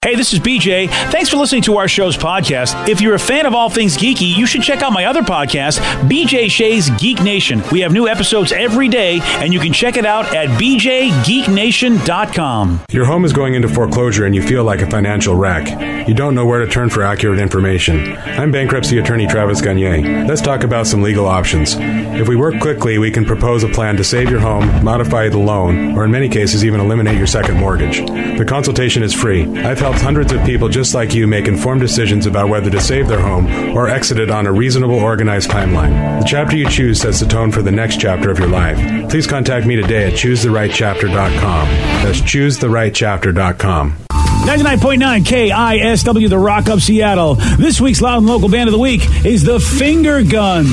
Hey, this is BJ. Thanks for listening to our show's podcast. If you're a fan of all things geeky, you should check out my other podcast, BJ Shea's Geek Nation. We have new episodes every day, and you can check it out at bjgeeknation.com. Your home is going into foreclosure and you feel like a financial wreck. You don't know where to turn for accurate information. I'm bankruptcy attorney Travis Gagne. Let's talk about some legal options. If we work quickly, we can propose a plan to save your home, modify the loan, or in many cases even eliminate your second mortgage. The consultation is free. I've helped hundreds of people just like you make informed decisions about whether to save their home or exit it on a reasonable, organized timeline. The chapter you choose sets the tone for the next chapter of your life. Please contact me today at choosetherightchapter.com. That's choosetherightchapter.com. 99.9 KISW, The Rock of Seattle. This week's Loud and Local Band of the Week is the Finger Guns.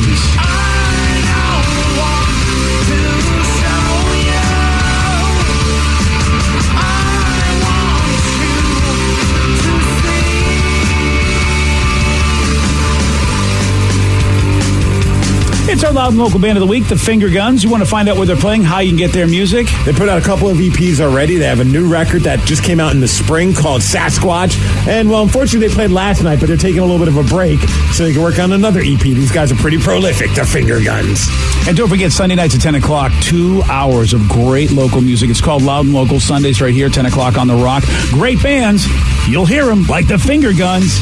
It's our Loud and Local Band of the Week, the Finger Guns. You want to find out where they're playing, how you can get their music? They put out a couple of EPs already. They have a new record that just came out in the spring called Sasquatch. And, well, unfortunately, they played last night, but they're taking a little bit of a break so they can work on another EP. These guys are pretty prolific, the Finger Guns. And don't forget, Sunday nights at 10 o'clock, 2 hours of great local music. It's called Loud and Local, Sundays right here, 10 o'clock on The Rock. Great bands. You'll hear them like the Finger Guns.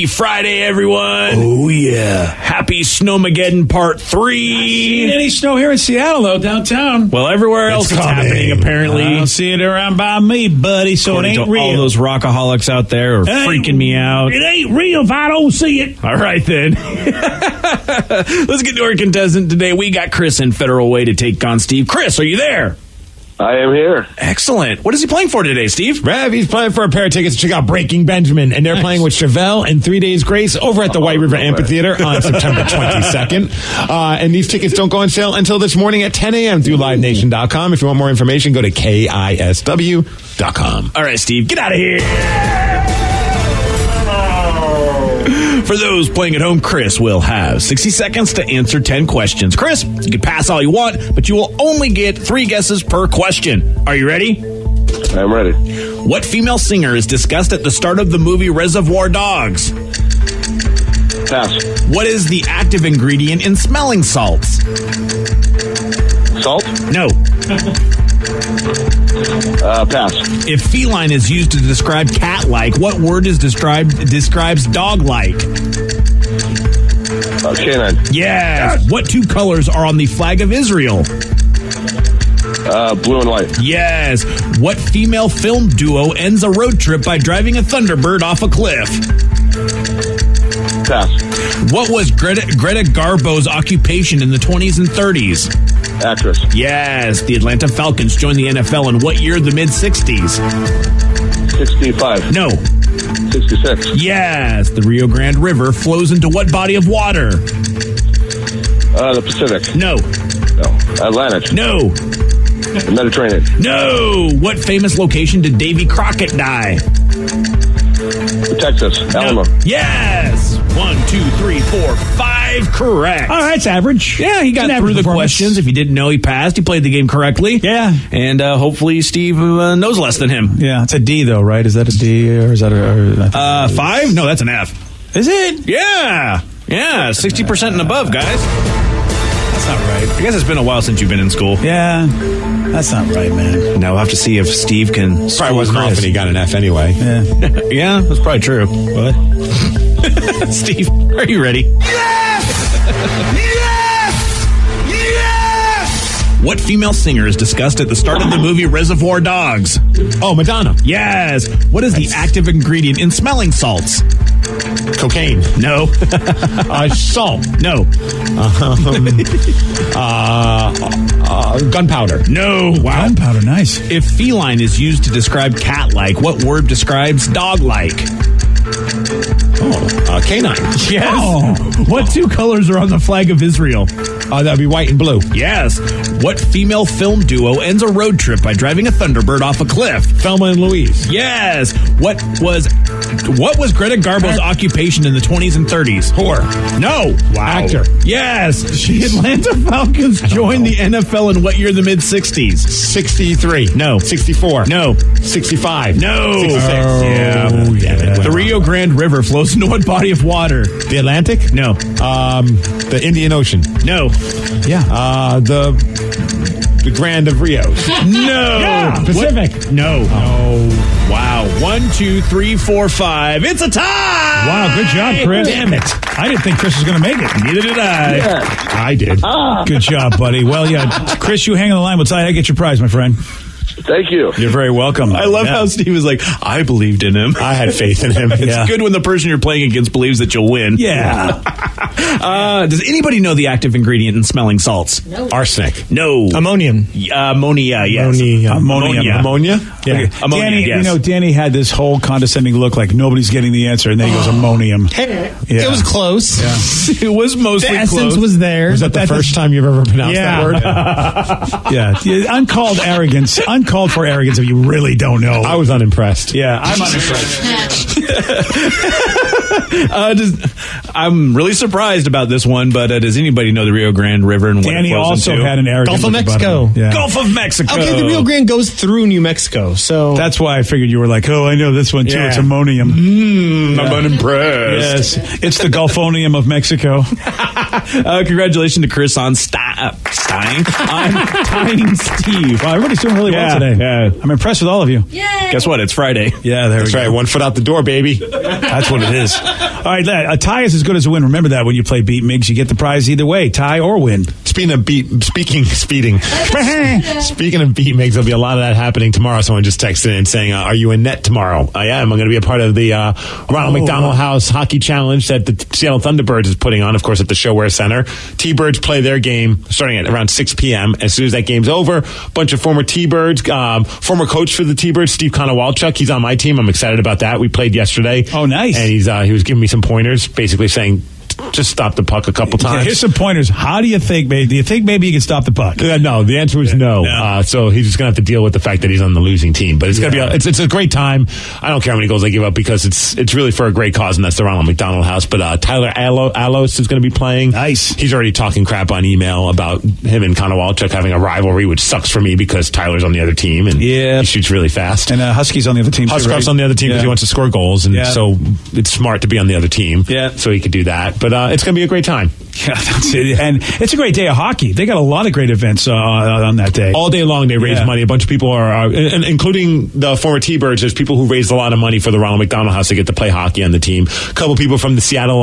Friday, everyone. Oh, yeah. Happy Snowmageddon Part 3. Not seeing any snow here in Seattle, though, downtown. Well, everywhere else it's happening, apparently. I don't see it around by me, buddy, so According it ain't to real. All those rockaholics out there are freaking me out. It ain't real if I don't see it. All right, then. Let's get to our contestant today. We got Chris in Federal Way to take on Steve. Chris, are you there? I am here. Excellent. What is he playing for today, Steve? Rev, he's playing for a pair of tickets to check out Breaking Benjamin, and they're playing with Chevelle and 3 Days Grace over at the White River Amphitheater on September 22nd. And these tickets don't go on sale until this morning at 10 a.m. through LiveNation.com. If you want more information, go to KISW.com. All right, Steve, get out of here. For those playing at home, Chris will have 60 seconds to answer 10 questions. Chris, you can pass all you want, but you will only get 3 guesses per question. Are you ready? I'm ready. What female singer is discussed at the start of the movie Reservoir Dogs? Pass. What is the active ingredient in smelling salts? Salt? No. Pass. If feline is used to describe cat-like, what word describes dog-like? Canine. Yes. What 2 colors are on the flag of Israel? Blue and white. Yes. What female film duo ends a road trip by driving a Thunderbird off a cliff? Pass. What was Greta Garbo's occupation in the 20s and 30s? Actress. Yes. The Atlanta Falcons joined the NFL in what year of the mid-60s? 65. No. 66. Yes. The Rio Grande River flows into what body of water? The Pacific. No. No. Atlantic. No. The Mediterranean. No. What famous location did Davy Crockett die? Texas. Alamo. Yes. 1, 2, 3, 4, 5. Correct. All right, it's average. Yeah, he got It's an through average the performance. questions. If you didn't know, he passed. He played the game correctly. Yeah. And hopefully Steve knows less than him. Yeah, it's a D, though, right? Is that a D or is that a... 5? No, that's an F. Is it? Yeah. Yeah, 60% and above, guys. That's not right. I guess it's been a while since you've been in school. Yeah, that's not right, man. Now we'll have to see if Steve can... Probably wasn't Chris. often he got an F anyway. Yeah. Yeah, that's probably true. What? Steve, are you ready? What female singer is discussed at the start of the movie Reservoir Dogs? Oh, Madonna. Yes. What is the active ingredient in smelling salts? Cocaine. No. Salt. No. Gunpowder. No. Wow. Gunpowder, nice. If feline is used to describe cat-like, what word describes dog-like? Canine. Yes. Oh. What two colors are on the flag of Israel? That'd be white and blue. Yes. What female film duo ends a road trip by driving a Thunderbird off a cliff? Thelma and Louise. Yes. What was Greta Garbo's occupation in the 20s and 30s? Whore. No. Wow. Actor. Yes. The Atlanta Falcons joined the NFL in what year? The mid 60s. 63. No. 64. No. 65. No. 66. Yeah. The Rio Grande River flows into what body of water? The Atlantic? No. The Indian Ocean. No. Yeah. The Grand of Rios. No. Yeah. Pacific. No. No. Wow. 1, 2, 3, 4, 5. It's a tie. Wow, good job, Chris. Damn it. I didn't think Chris was going to make it. Neither did I. Yeah. I did. Good job, buddy. Well, yeah, Chris, you hang on the line. We'll tell you how to get your prize, my friend. Thank you. You're very welcome. I love how Steve was like, I believed in him. I had faith in him. It's good when the person you're playing against believes that you'll win. Yeah. Does anybody know the active ingredient in smelling salts? No. Arsenic. No. Ammonium. Ammonia, yes. Ammonia. Ammonia? Yeah. Okay. Ammonia, Danny, yes. you know, Danny had this whole condescending look like nobody's getting the answer, and then he goes ammonium. It was close. It was mostly The essence close. was there. Was that the first time you've ever pronounced that word? Yeah. Uncalled arrogance. Uncalled for arrogance if you really don't know. I was unimpressed. Yeah, I'm unimpressed. I'm really surprised about this one, but does anybody know the Rio Grande River and what Danny it flows also into? had an arrogant Gulf of look about Mexico. him. Yeah. Gulf of Mexico. Okay, the Rio Grande goes through New Mexico, so That's why I figured you were like, oh, I know this one too. Yeah. It's ammonium. I'm unimpressed. Yes, it's the Gulfonium of Mexico. Congratulations to Chris on tying Steve. Wow, everybody's doing really well today. Yeah. I'm impressed with all of you. Yay! Guess what? It's Friday. Yeah, there That's we right. go. 1 foot out the door, baby. That's what it is. All right, a tie is as good as a win. Remember that when you play Beat Migs, you get the prize either way, tie or win. Speaking of beat migs, there'll be a lot of that happening tomorrow. Someone just texted in saying, are you in net tomorrow? I am. I'm going to be a part of the Ronald McDonald House Hockey Challenge that the Seattle Thunderbirds is putting on, of course, at the ShoWare Center. T-Birds play their game starting at around 6 p.m. As soon as that game's over, a bunch of former T-Birds, former coach for the T-Birds, Steve Konowalchuk, he's on my team. I'm excited about that. We played yesterday. Oh, nice. And he was giving me some pointers, basically saying, just stop the puck a couple Yeah, times. here's some pointers. How do you think, maybe? Do you think maybe you can stop the puck? No, the answer is no. No. So he's just going to have to deal with the fact that he's on the losing team. But it's going to be it's a great time. I don't care how many goals they give up because it's really for a great cause, and that's the Ronald McDonald House. But Tyler Alos is going to be playing. Nice. He's already talking crap on email about him and Konowalchuk having a rivalry, which sucks for me because Tyler's on the other team and he shoots really fast. And Husky's on the other team. Huskar's on the other team because he wants to score goals, and so it's smart to be on the other team. Yeah. So he could do that. But it's going to be a great time. Yeah, that's it. And it's a great day of hockey. They got a lot of great events on that day. All day long, they raise money. A bunch of people are, including the former T-Birds, there's people who raised a lot of money for the Ronald McDonald House to get to play hockey on the team. A couple people from the Seattle,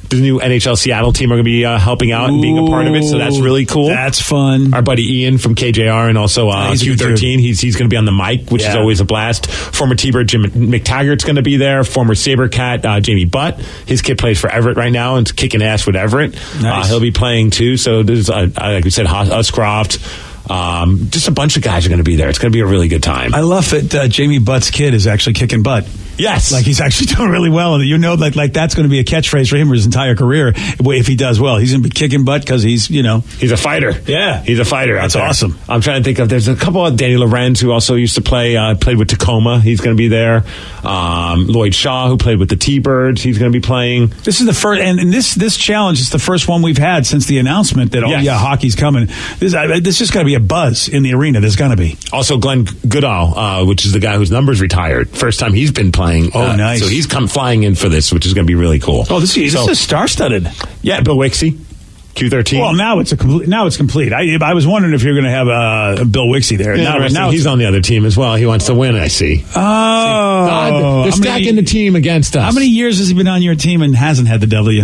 the new NHL Seattle team are going to be helping out and being a part of it, so that's really cool. That's fun. Our buddy Ian from KJR and also Q13, he's going to be on the mic, which is always a blast. Former T-Bird Jim McTaggart's going to be there. Former Sabercat Jamie Butt. His kid plays for Everett right now and is kicking ass with Everett. Nice. He'll be playing too, so there's, like we said, Uscroft. Just a bunch of guys are going to be there. It's going to be a really good time. I love that Jamie Butt's kid is actually kicking butt. Yes. Like he's actually doing really well. And you know, like that's going to be a catchphrase for him for his entire career if he does well. He's going to be kicking butt because he's a fighter. Yeah. He's a fighter. That's awesome. I'm trying to think of, there's a couple of Danny Lorenz who also used to play, played with Tacoma. He's going to be there. Lloyd Shaw, who played with the T-Birds. He's going to be playing. This is the first, and this challenge is the first one we've had since the announcement that, hockey's coming. This just got to be a buzz in the arena. There's going to be. Also, Glenn Goodall, which is the guy whose number's retired. First time he's been playing. Oh, nice. So he's come flying in for this, which is going to be really cool. Oh, this is star-studded. Yeah, Bill Wixie. Q13. Well, now it's complete. I was wondering if you're going to have Bill Wixie there. Yeah, now he's on the other team as well. He wants to win, I see. Oh. They're stacking the team against us. How many years has he been on your team and hasn't had the W?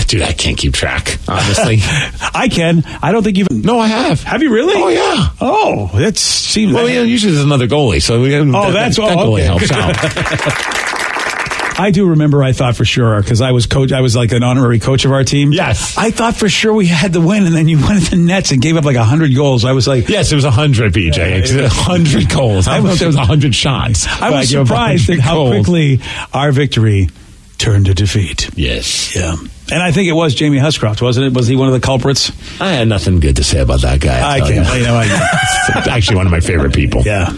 Dude, I can't keep track, honestly. I can. I don't think you've... No, I have. Have you really? Oh, yeah. Oh, that seems... Well, usually there's another goalie, so that goalie helps out. I do remember I thought for sure, because I was like an honorary coach of our team. Yes. I thought for sure we had the win, and then you went to the Nets and gave up like 100 goals. I was like... Yes, it was 100, BJ. 100 goals. I don't know if there was 100 shots. I was surprised at how quickly our victory turned to defeat. Yes. Yeah. And I think it was Jamie Huscroft, wasn't it? Was he one of the culprits? I had nothing good to say about that guy. I can't. It's actually one of my favorite people. Yeah.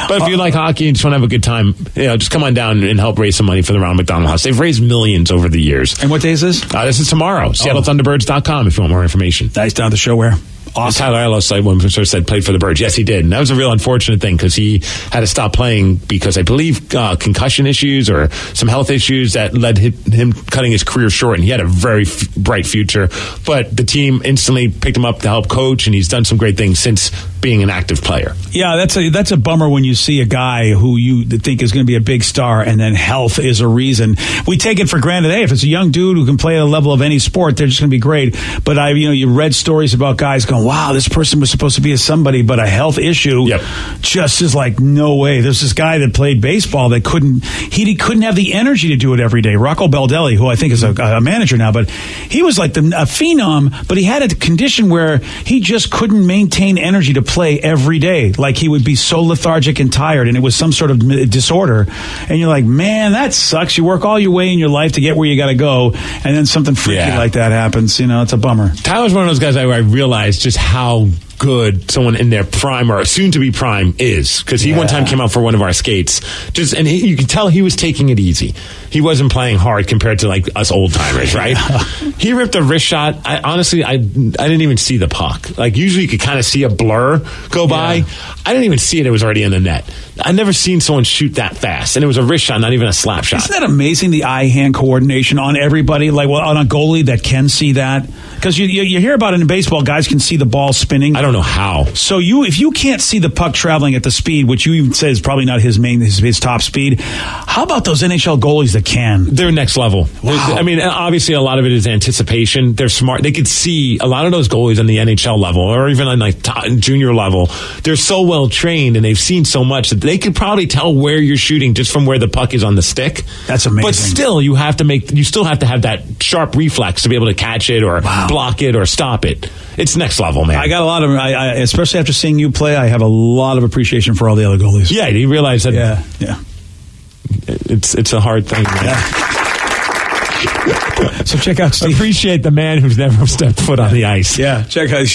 But if you like hockey and just want to have a good time, just come on down and help raise some money for the Ronald McDonald House. They've raised millions over the years. And what day is this? This is tomorrow. SeattleThunderbirds.com if you want more information. Nice. Down at the show where? Awesome. Tyler Ellis, when sort of said played for the Birds. Yes, he did. And that was a real unfortunate thing because he had to stop playing because I believe concussion issues or some health issues that led him cutting his career short. And he had a very bright future. But the team instantly picked him up to help coach, and he's done some great things since being an active player. Yeah, that's a bummer when you see a guy who you think is going to be a big star and then health is a reason. We take it for granted. Hey, if it's a young dude who can play at a level of any sport, they're just going to be great. But you read stories about guys going, wow, this person was supposed to be a somebody, but a health issue just is like, no way. There's this guy that played baseball that couldn't have the energy to do it every day. Rocco Baldelli, who I think is a manager now, but he was like a phenom, but he had a condition where he just couldn't maintain energy to play every day. Like he would be so lethargic and tired, and it was some sort of disorder. And you're like, man, that sucks. You work all your way in your life to get where you got to go, and then something freaky like that happens. It's a bummer. Tyler's one of those guys I realized just how good someone in their prime or soon to be prime is, because he one time came out for one of our skates you could tell he was taking it easy. He wasn't playing hard compared to like us old timers, right? He ripped a wrist shot. I didn't even see the puck. Like usually you could kind of see a blur go by. I didn't even see it. It was already in the net. I've never seen someone shoot that fast, and it was a wrist shot, not even a slap shot. Isn't that amazing, the eye-hand coordination on everybody, like on a goalie that can see that? Because you hear about it in baseball, guys can see the ball spinning. I don't know how. So if you can't see the puck traveling at the speed, which you even say is probably not his top speed, how about those NHL goalies that can? They're next level. Wow. I mean, obviously a lot of it is anticipation. They're smart. They could see a lot of those goalies on the NHL level or even on like junior level. They're so well trained and they've seen so much that they could probably tell where you're shooting just from where the puck is on the stick. That's amazing. But still, you still have to have that sharp reflex to be able to catch it or block it or stop it. It's next level, man. I got a lot of, especially after seeing you play, I have a lot of appreciation for all the other goalies. Yeah, you realize that. Yeah. It's a hard thing, man. Yeah. So check out Steve. Appreciate the man who's never stepped foot on the ice. Yeah, check out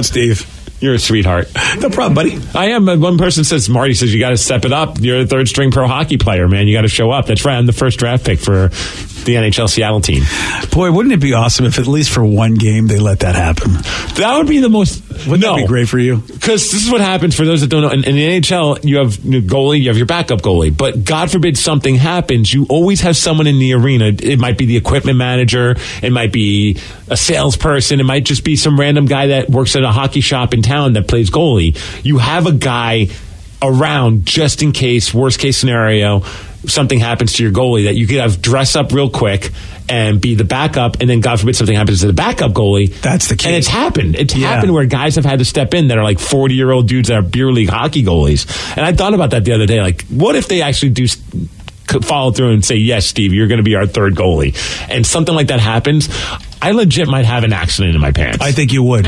Steve. You're a sweetheart. No problem, buddy. I am. One person says, Marty says, you got to step it up. You're a third string pro hockey player, man. You got to show up. That's right. I'm the first draft pick for the NHL Seattle team. Boy, wouldn't it be awesome if at least for one game they let that happen? That would be the most... Wouldn't that be great for you? Because this is what happens for those that don't know. In the NHL, you have your goalie, you have your backup goalie. But God forbid something happens, you always have someone in the arena. It might be the equipment manager. It might be a salesperson. It might just be some random guy that works at a hockey shop in town that plays goalie. You have a guy around just in case, worst case scenario, something happens to your goalie, that you could have dress up real quick and be the backup, and then God forbid something happens to the backup goalie. That's the key. And it's happened. It's happened where guys have had to step in that are like 40-year-old dudes that are beer league hockey goalies. And I thought about that the other day. Like, what if they actually do follow through and say, yes, Steve, you're going to be our third goalie, and something like that happens? I legit might have an accident in my pants. I think you would.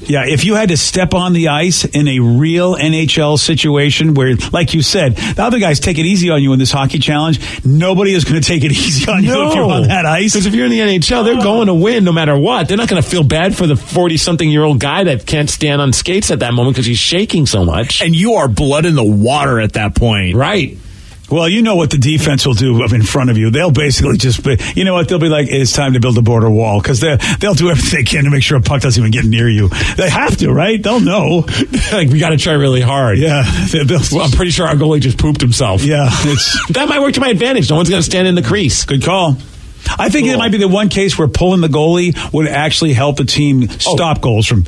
Yeah, if you had to step on the ice in a real NHL situation where, like you said, the other guys take it easy on you in this hockey challenge, nobody is going to take it easy on you if you're on that ice. Because if you're in the NHL, they're going to win no matter what. They're not going to feel bad for the 40-something-year-old guy that can't stand on skates at that moment because he's shaking so much. And you are blood in the water at that point. Right. Well, you know what the defense will do in front of you. They'll basically just, you know what, they'll be like, it's time to build a border wall, because they'll do everything they can to make sure a puck doesn't even get near you. They have to, right? They'll know. Like, we got to try really hard. Yeah. Well, I'm pretty sure our goalie just pooped himself. Yeah. That might work to my advantage. No one's going to stand in the crease. Good call. I think it might be the one case where pulling the goalie would actually help the team stop goals from...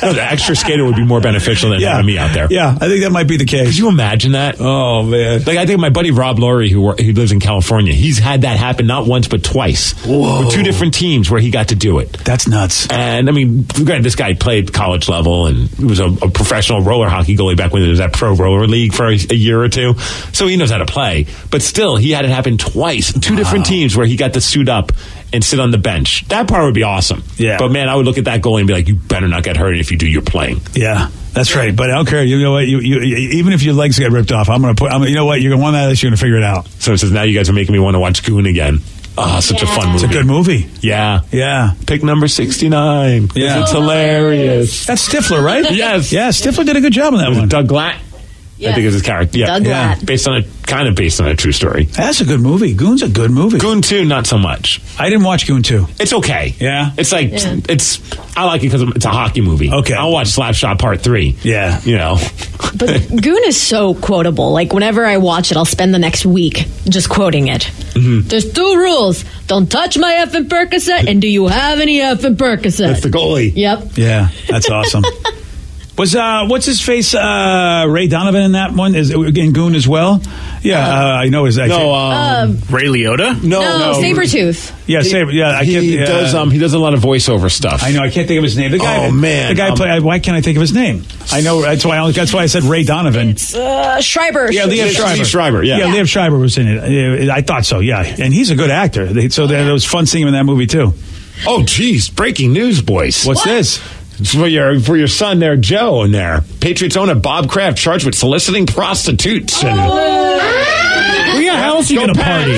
No, the extra skater would be more beneficial than having me out there. Yeah, I think that might be the case. Could you imagine that? Oh, man. Like, I think my buddy Rob Laurie, who lives in California, he's had that happen not once but twice. Whoa. With 2 different teams where he got to do it. That's nuts. And, I mean, granted, this guy played college level and he was a professional roller hockey goalie back when there was that pro roller league for a year or two. So he knows how to play. But still, he had it happen twice. 2 different teams where he got to suit up and sit on the bench. That part would be awesome. Yeah. But, man, I would look at that goalie and be like, you better not get hurt, and if you do, you're playing. Yeah, that's right. But I don't care. You know what? You even if your legs get ripped off, you know what? You're going to win that list. You're going to figure it out. So it says, now you guys are making me want to watch Goon again. Oh, such a fun movie. It's a good movie. Yeah. Yeah. Pick number 69. Yeah. It's hilarious. That's Stifler, right? Yes. Yeah, Stifler did a good job on that one. Doug Glatt. Yeah. I think is his character. Yeah. Doug Glatt. Based on a true story. That's a good movie. Goon's a good movie. Goon 2, not so much. I didn't watch Goon 2. It's okay. Yeah? It's like, I like it because it's a hockey movie. Okay. I'll watch Slapshot Part 3. Yeah. You know. But Goon is so quotable. Like, whenever I watch it, I'll spend the next week just quoting it. Mm-hmm. There's 2 rules. Don't touch my effing Percocet, and do you have any effing Percocet? That's the goalie. Yep. Yeah, that's awesome. Was what's his face? Ray Donovan in that one is in Goon as well. Yeah, I know his. Ray Liotta. No, Sabretooth. Yeah, He does a lot of voiceover stuff. I know. I can't think of his name. The guy. Oh man, the guy. Why can't I think of his name? I know. That's why I said Ray Donovan. It's Schreiber. Yeah, Liev Schreiber. Yeah, Liev Schreiber was in it. I thought so. Yeah, and he's a good actor. So it was fun seeing him in that movie too. Oh, geez! Breaking news, boys. What's this? It's for your son there, Joe, in there. Patriots owner Bob Kraft charged with soliciting prostitutes. And how else are you going to party?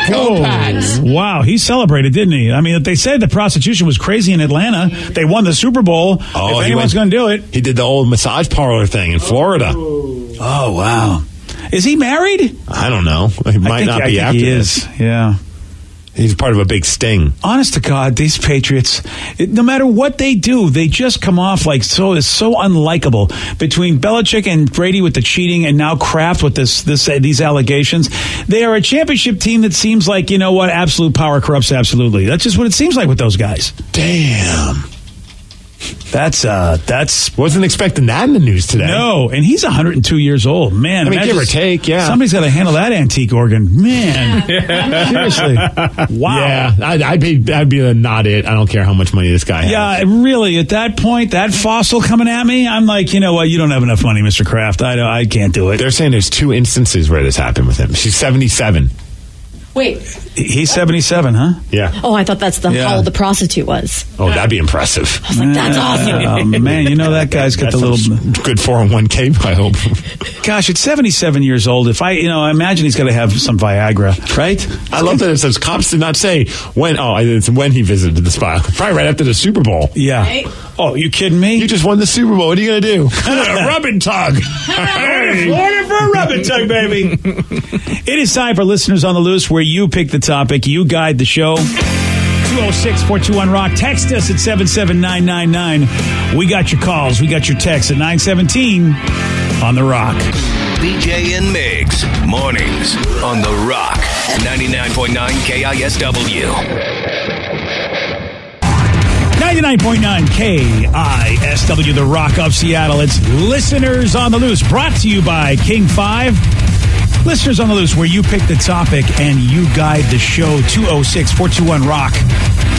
Go Pats. Wow, he celebrated, didn't he? I mean, they said the prostitution was crazy in Atlanta. They won the Super Bowl. If anyone's going to do it. He did the old massage parlor thing in Florida. Oh, wow. Is he married? I don't know. He might not be after this. Yeah. He's part of a big sting. Honest to God, these Patriots, no matter what they do, they just come off like so unlikable. Between Belichick and Brady with the cheating, and now Kraft with these allegations, they are a championship team that seems like, you know what, absolute power corrupts absolutely. That's just what it seems like with those guys. Damn. That's wasn't expecting that in the news today. No, and he's 102 years old. Man, I mean, give or take, yeah. Somebody's got to handle that antique organ. Man, seriously. Wow. Yeah, I'd be not it. I don't care how much money this guy has. Yeah, really, at that point, that fossil coming at me, I'm like, you know what, you don't have enough money, Mr. Kraft. I can't do it. They're saying there's 2 instances where this happened with him. She's 77. Wait. He's 77, huh? Yeah. Oh, I thought that's how old the prostitute was. Oh, that'd be impressive. I was like, that's awesome. Oh, man, you know that guy's got the little... Good 401k, I hope. Gosh, at 77 years old, I imagine he's got to have some Viagra, right? I love that it says cops did not say when. Oh, it's when he visited the spot. Probably right after the Super Bowl. Yeah. Right? Oh, you kidding me? You just won the Super Bowl. What are you going to do? A rub and tug. Hey, order for a rub and tug, baby. It is time for Listeners on the Loose, where you pick the topic, you guide the show. 206-421-ROCK. Text us at 77999. We got your calls. We got your texts at 917 on The Rock. BJ and Migs, mornings on The Rock. 99.9 KISW. 99.9 KISW, The Rock of Seattle. It's Listeners on the Loose, brought to you by King 5. Listeners on the Loose, where you pick the topic and you guide the show. 206-421-ROCK.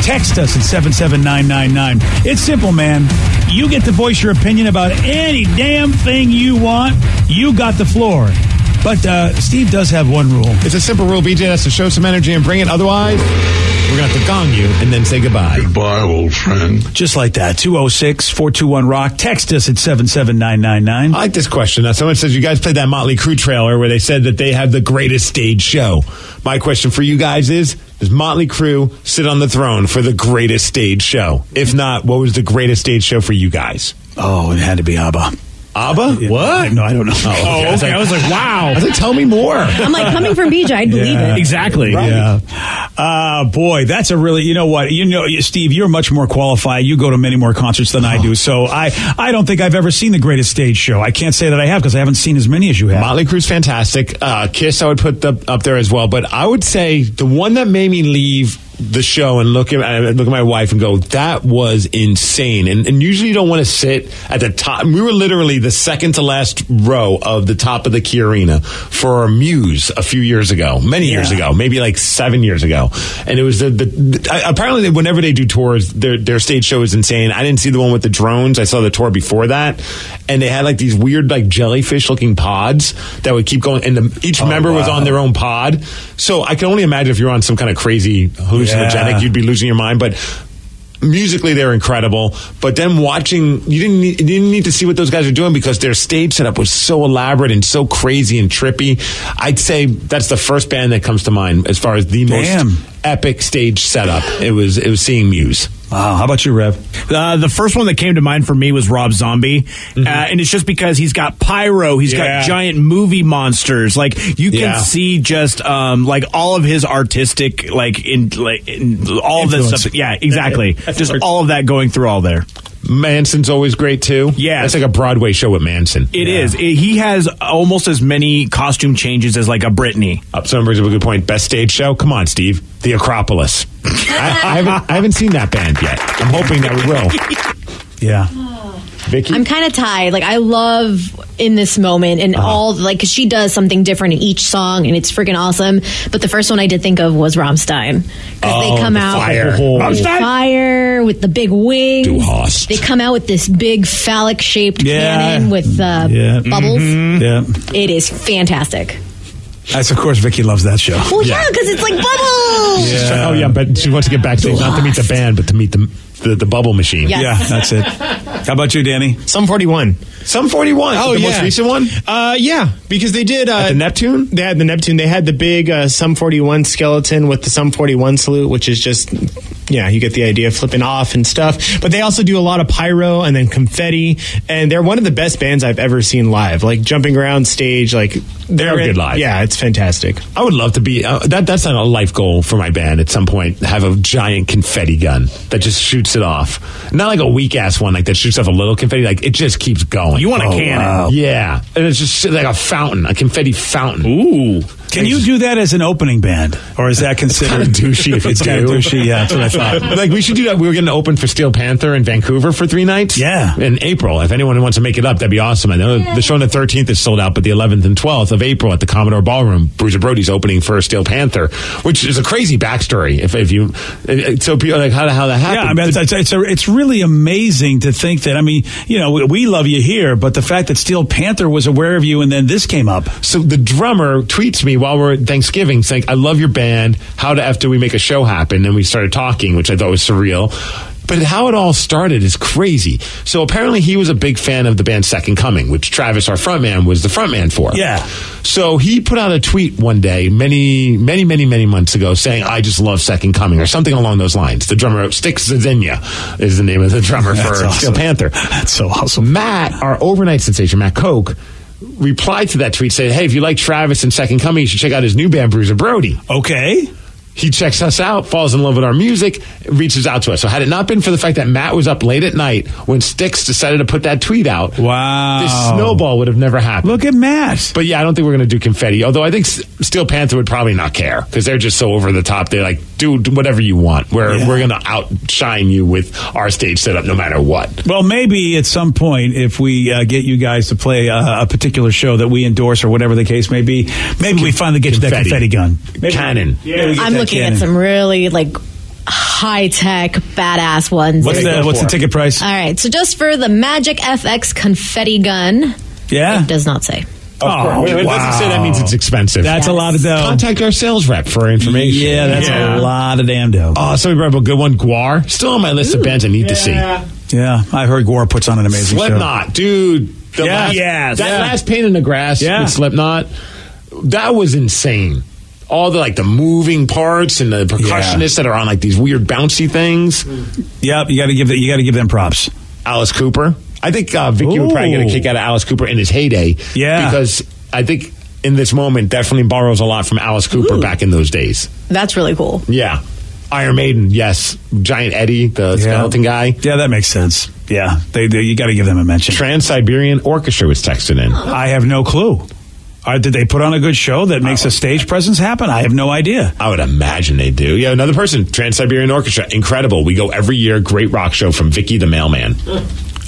Text us at 77999. It's simple, man. You get to voice your opinion about any damn thing you want. You got the floor. But Steve does have one rule. It's a simple rule, BJ. That's to show some energy and bring it. Otherwise, we're going to have to gong you and then say goodbye. Goodbye, old friend. Just like that. 206-421-ROCK. Text us at 77999. I like this question. Now, someone says, you guys played that Motley Crue trailer where they said that they have the greatest stage show. My question for you guys is, does Motley Crue sit on the throne for the greatest stage show? If not, what was the greatest stage show for you guys? Oh, it had to be ABBA. ABBA? Yeah, What? No, I don't know. Oh, okay. I was like, wow. I was like, tell me more. I'm like, coming from BJ, I'd believe it. Exactly. Right. Yeah. Boy, that's a really, you know what? Steve, you're much more qualified. You go to many more concerts than I do. So I don't think I've ever seen the greatest stage show. I can't say that I have because I haven't seen as many as you have. Motley Crue's fantastic. Kiss, I would put up there as well. But I would say the one that made me leave the show and look at my wife and go, that was insane. And usually you don't want to sit at the top. We were literally the second to last row of the top of the Key Arena for Muse a few years ago, many years ago, maybe like 7 years ago. And it was apparently whenever they do tours, their stage show is insane. I didn't see the one with the drones. I saw the tour before that. And they had like these weird like jellyfish looking pods that would keep going. And each member was on their own pod. So I can only imagine if you're on some kind of crazy hallucinogenic, you'd be losing your mind. But musically, they're incredible. But then watching, you didn't need to see what those guys are doing because their stage setup was so elaborate and so crazy and trippy. I'd say that's the first band that comes to mind as far as the most epic stage setup. It was seeing Muse. Wow. How about you, Rev? The first one that came to mind for me was Rob Zombie. Mm-hmm. And it's just because he's got pyro, he's got giant movie monsters. Like, you can see just, like, all of his artistic, all of that stuff. Yeah, exactly. Just all of that going through all there. Manson's always great too. Yeah, it's like a Broadway show with Manson. It is. He has almost as many costume changes as like a Britney. Someone brings up a good point. Best stage show? Come on, Steve. The Acropolis. I haven't seen that band yet. I'm hoping that we will. Yeah. Vicky? I'm kind of tied. Like, I love In This Moment and all, like, cause she does something different in each song and it's freaking awesome. But the first one I did think of was Rammstein. Cause they come out with fire with the big wings. They come out with this big phallic shaped cannon with bubbles. Yeah. It is fantastic. That's, of course, Vicky loves that show. Well, yeah, because it's like bubbles. Yeah. Oh, yeah, but she wants to get backstage, not to meet the band, but to meet the bubble machine. Yes. Yeah, that's it. How about you, Danny? Sum 41. Sum 41. Oh, the most recent one? Yeah, because they did... At the Neptune? They had the Neptune. They had the big Sum 41 skeleton with the Sum 41 salute, which is just... Yeah, you get the idea, flipping off and stuff. But they also do a lot of pyro and then confetti. And they're one of the best bands I've ever seen live. Like, jumping around stage, like... They're good live. Yeah, it's fantastic. I would love to be... that's not a life goal for my band at some point. Have a giant confetti gun that just shoots it off. Not like a weak-ass one like that shoots off a little confetti. Like, it just keeps going. You want a cannon. Wow. Yeah. And it's just like a fountain. A confetti fountain. Ooh. Can you do that as an opening band? Or is that considered... It's kind of douchey if it's kind of douchey, yeah. That's what I thought. Like, we should do that. We were going to open for Steel Panther in Vancouver for 3 nights. Yeah. In April. If anyone wants to make it up, that'd be awesome. I know the show on the 13th is sold out, but the 11th and 12th of April at the Commodore Ballroom, Bruiser Brody's opening for Steel Panther, which is a crazy backstory. So people are like, how that happened? Yeah, I mean, it's really amazing to think that, I mean, you know, we love you here, but the fact that Steel Panther was aware of you and then this came up. So the drummer tweets me while we're at Thanksgiving saying, I love your band. How the F do we make a show happen? And we started talking, which I thought was surreal. But how it all started is crazy. So apparently he was a big fan of the band Second Coming, which Travis, our frontman, was the frontman for. Yeah. So he put out a tweet one day, many months ago, saying, I just love Second Coming, or something along those lines. The drummer, Styx Zazenia, is the name of the drummer for awesome. Steel Panther. That's so awesome. Matt, our overnight sensation, Matt Koch, replied to that tweet, saying, hey, if you like Travis and Second Coming, you should check out his new band, Bruiser Brody. Okay. He checks us out, falls in love with our music, reaches out to us. So had it not been for the fact that Matt was up late at night when Styx decided to put that tweet out, wow, this snowball would have never happened. Look at Matt. But yeah, I don't think we're going to do confetti, although I think Steel Panther would probably not care because they're just so over the top. They're like, do whatever you want. We're going to outshine you with our stage setup no matter what. Well, maybe at some point, if we get you guys to play a particular show that we endorse or whatever the case may be, maybe we finally get you that confetti gun. Maybe. Cannon. Yeah, I'm looking at some really high-tech, badass ones. What's the ticket price? All right, so just for the Magic FX confetti gun, it does not say. It doesn't say that means it's expensive. That's a lot of dough. Contact our sales rep for information. Yeah, that's a lot of damn dough. Oh, so we brought up a good one. Guar. Still on my list of bands I need to see. Yeah, I heard Gore puts on an amazing Slipknot, show. dude. Last Pain in the Grass with Slipknot, that was insane. All the moving parts and the percussionists that are on these weird bouncy things. Yep, you got to give them props. Alice Cooper. I think Vicky would probably get a kick out of Alice Cooper in his heyday. Yeah, because I think in this moment definitely borrows a lot from Alice Cooper back in those days. That's really cool. Yeah. Iron Maiden, yes. Giant Eddie, the skeleton guy. Yeah, that makes sense. Yeah, you got to give them a mention. Trans-Siberian Orchestra was texted in. I have no clue. Did they put on a good show that makes a stage presence happen? I have no idea. I would imagine they do. Yeah, another person, Trans-Siberian Orchestra, incredible. We go every year, great rock show from Vicky the Mailman.